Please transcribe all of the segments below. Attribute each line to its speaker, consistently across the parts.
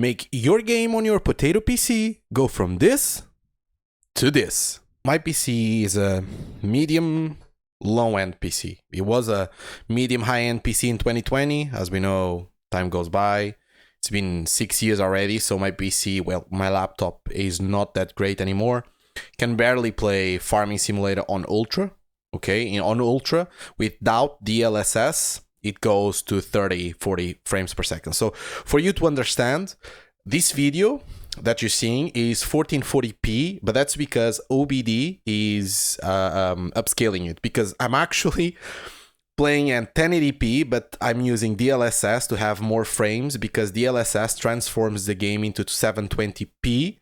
Speaker 1: make your game on your potato PC go from this to this. My PC is a medium low-end PC. It was a medium high-end PC in 2020. As we know, time goes by. It's been 6 years already, so my PC, well, my laptop is not that great anymore. Can barely play Farming Simulator on Ultra. Okay, on Ultra, without DLSS, it goes to 30, 40 frames per second. So for you to understand, this video that you're seeing is 1440p, but that's because OBD is upscaling it, because I'm actually playing at 1080p, but I'm using DLSS to have more frames, because DLSS transforms the game into 720p.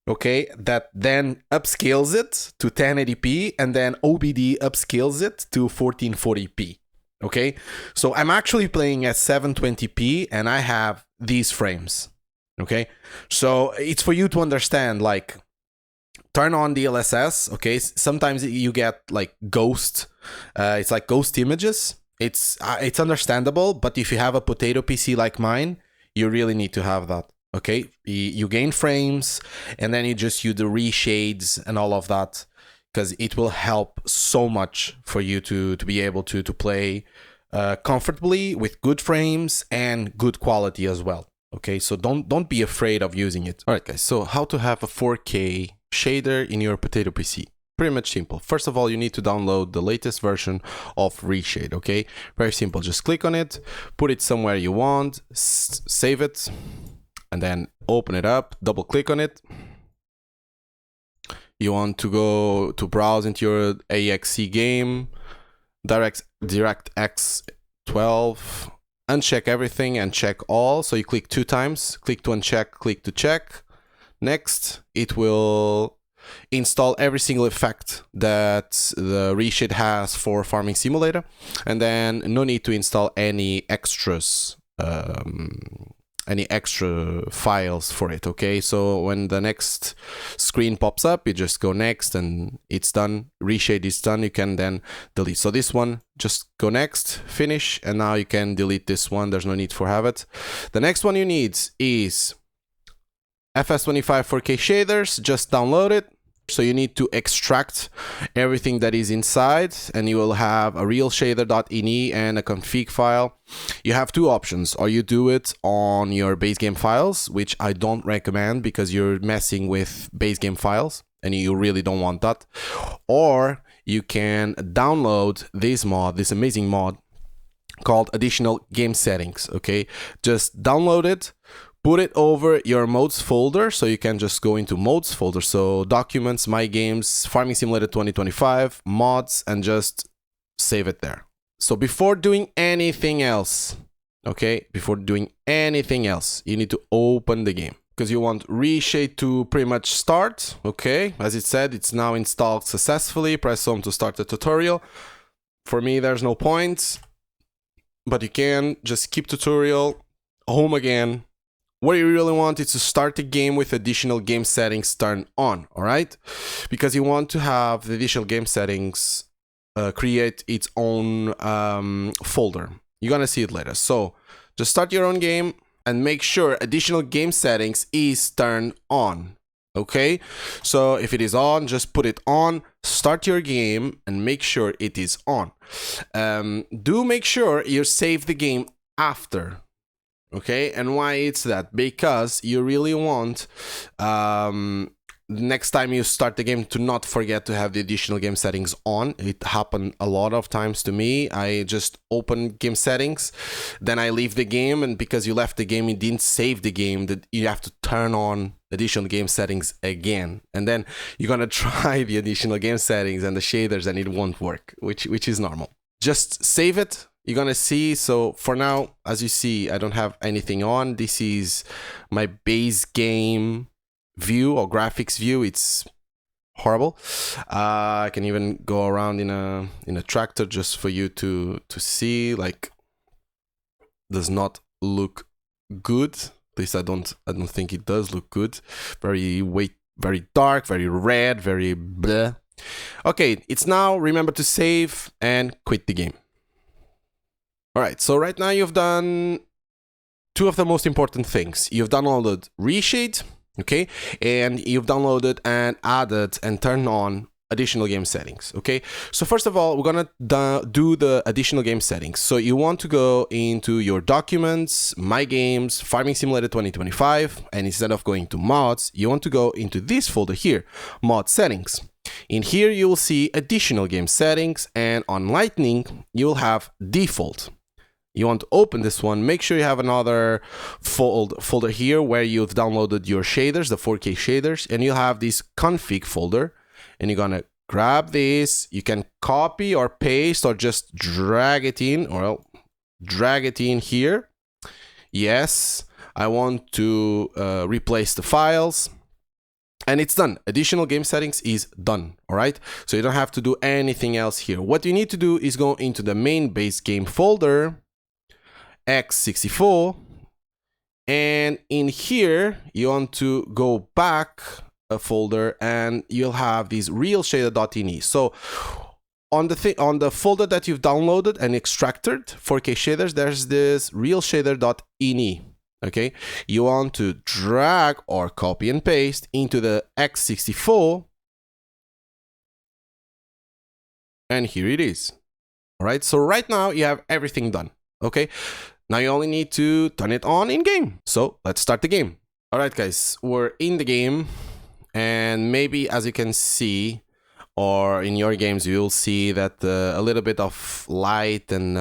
Speaker 1: Okay, that then upscales it to 1080p, and then OBD upscales it to 1440p. Okay, so I'm actually playing at 720p and I have these frames. Okay, so it's for you to understand, like, turn on DLSS. Okay, sometimes you get like ghost, it's like ghost images. It's understandable, but if you have a potato PC like mine, you really need to have that. Okay, you gain frames, and then you just use the reshades and all of that, because it will help so much for you to be able to play comfortably with good frames and good quality as well. Okay, so don't be afraid of using it. All right, guys, so how to have a 4K shader in your potato PC? Pretty much simple. First of all, you need to download the latest version of Reshade. Okay, very simple. Just click on it, put it somewhere you want, save it, and then open it up, double click on it. You want to go to browse into your AXE game, DirectX 12, uncheck everything and check all. So you click 2 times, click to uncheck, click to check. Next, it will install every single effect that the Reshade has for Farming Simulator, and then no need to install any extras, any extra files for it. Okay, so when the next screen pops up, you just go next and it's done. Reshade is done. You can then delete. So this one, just go next, finish, and now you can delete this one. There's no need for have it. The next one you need is FS25 4K shaders. Just download it. So you need to extract everything that is inside, and you will have a real shader.ini and a config file. You have 2 options, or you do it on your base game files, which I don't recommend because you're messing with base game files and you really don't want that. Or you can download this mod, this amazing mod called Additional Game Settings. Okay, just download it. Put it over your modes folder, so you can just go into modes folder. So documents, my games, Farming Simulator 2025, mods, and just save it there. So before doing anything else, okay, before doing anything else, you need to open the game, because you want Reshade to pretty much start. Okay, as it said, it's now installed successfully. Press home to start the tutorial. For me, there's no point, but you can just keep tutorial, home again. What you really want is to start the game with additional game settings turned on, all right? Because you want to have the additional game settings create its own folder. You're gonna see it later. So just start your own game and make sure additional game settings is turned on, okay? So if it is on, just put it on, start your game, and make sure it is on. Do make sure you save the game after. Okay, and why it's that? Because you really want next time you start the game to not forget to have the additional game settings on. It happened a lot of times to me. I just open game settings, then I leave the game, and because you left the game, you didn't save the game, that you have to turn on additional game settings again, and then you're gonna try the additional game settings and the shaders and it won't work, which is normal. Just save it. You're gonna see. So for now, as you see, I don't have anything on. This is my base game view or graphics view. It's horrible. I can even go around in a tractor just for you to see. Like, does not look good. At least I don't think it does look good. Very dark, very red, very bleh. Okay, it's now. Remember to save and quit the game. All right, so right now you've done two of the most important things. You've downloaded Reshade, okay, and you've downloaded and added and turned on additional game settings. Okay, so first of all, we're gonna do the additional game settings. So you want to go into your documents, my games, Farming Simulator 2025, and instead of going to mods, you want to go into this folder here, mod settings. In here you will see additional game settings, and on Lightning you will have default. You want to open this one, make sure you have another folder here where you've downloaded your shaders, the 4K shaders, and you'll have this config folder. And you're gonna grab this. You can copy or paste or just drag it in, or drag it in here. Yes, I want to replace the files, and it's done. Additional game settings is done. All right, so you don't have to do anything else here. What you need to do is go into the main base game folder, x64, and in here you want to go back a folder, and you'll have these realshader.ini. So on the folder that you've downloaded and extracted 4K shaders, there's this realshader.ini. Okay, you want to drag or copy and paste into the x64, and here it is. All right, so right now you have everything done. Okay, now you only need to turn it on in game. So let's start the game. All right, guys, we're in the game. And maybe, as you can see, or in your games, you'll see that a little bit of light and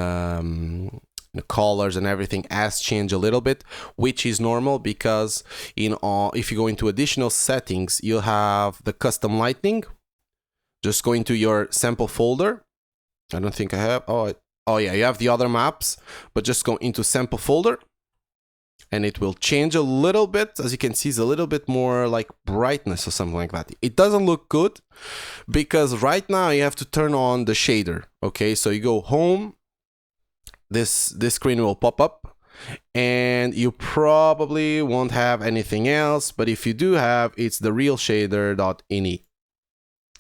Speaker 1: the colors and everything has changed a little bit, which is normal because if you go into additional settings, you'll have the custom lighting. Just go into your sample folder. I don't think I have. Oh yeah, you have the other maps, but just go into sample folder. And it will change a little bit. As you can see, it's a little bit more like brightness or something like that. It doesn't look good because right now you have to turn on the shader. Okay, so you go home, this screen will pop up, and you probably won't have anything else, but if you do have, it's the realshader.ini.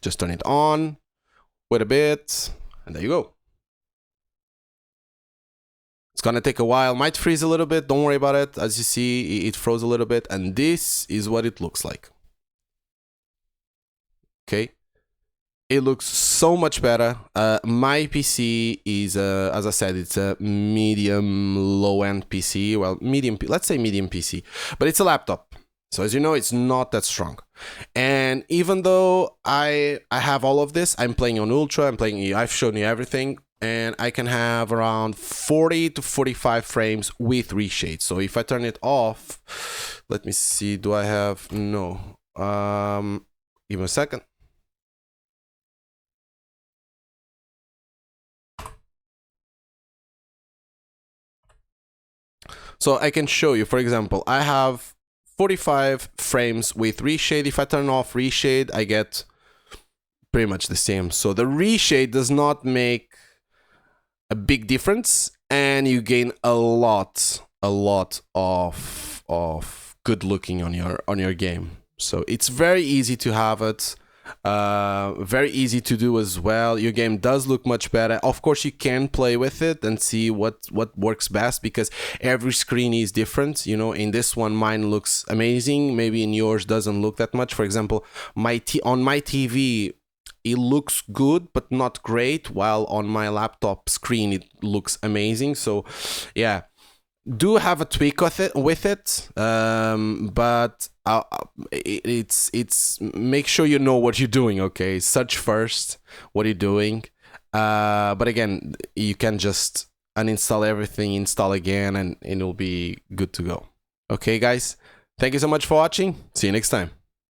Speaker 1: Just turn it on, wait a bit, and there you go. It's gonna take a while, might freeze a little bit, don't worry about it. As you see, it froze a little bit, and this is what it looks like. Okay, it looks so much better. My PC is, as I said, it's a medium low-end PC. Well, let's say medium PC, but it's a laptop. So as you know, it's not that strong. And even though I have all of this, I'm playing on Ultra, I've shown you everything. And I can have around 40 to 45 frames with Reshade. So if I turn it off, let me see, do I have, no. Give me a second. So I can show you, for example, I have 45 frames with Reshade. If I turn off Reshade, I get pretty much the same. So the Reshade does not make a big difference, and you gain a lot of good looking on your game. So it's very easy to have it, very easy to do as well. Your game does look much better. Of course, you can play with it and see what works best because every screen is different. You know, in this one, mine looks amazing. Maybe in yours doesn't look that much. For example, on my TV, it looks good, but not great, while on my laptop screen, it looks amazing. So, yeah, do have a tweak with it, but it's make sure you know what you're doing, okay? Search first what you're doing. But again, you can just uninstall everything, install again, and it'll be good to go. Okay, guys, thank you so much for watching. See you next time.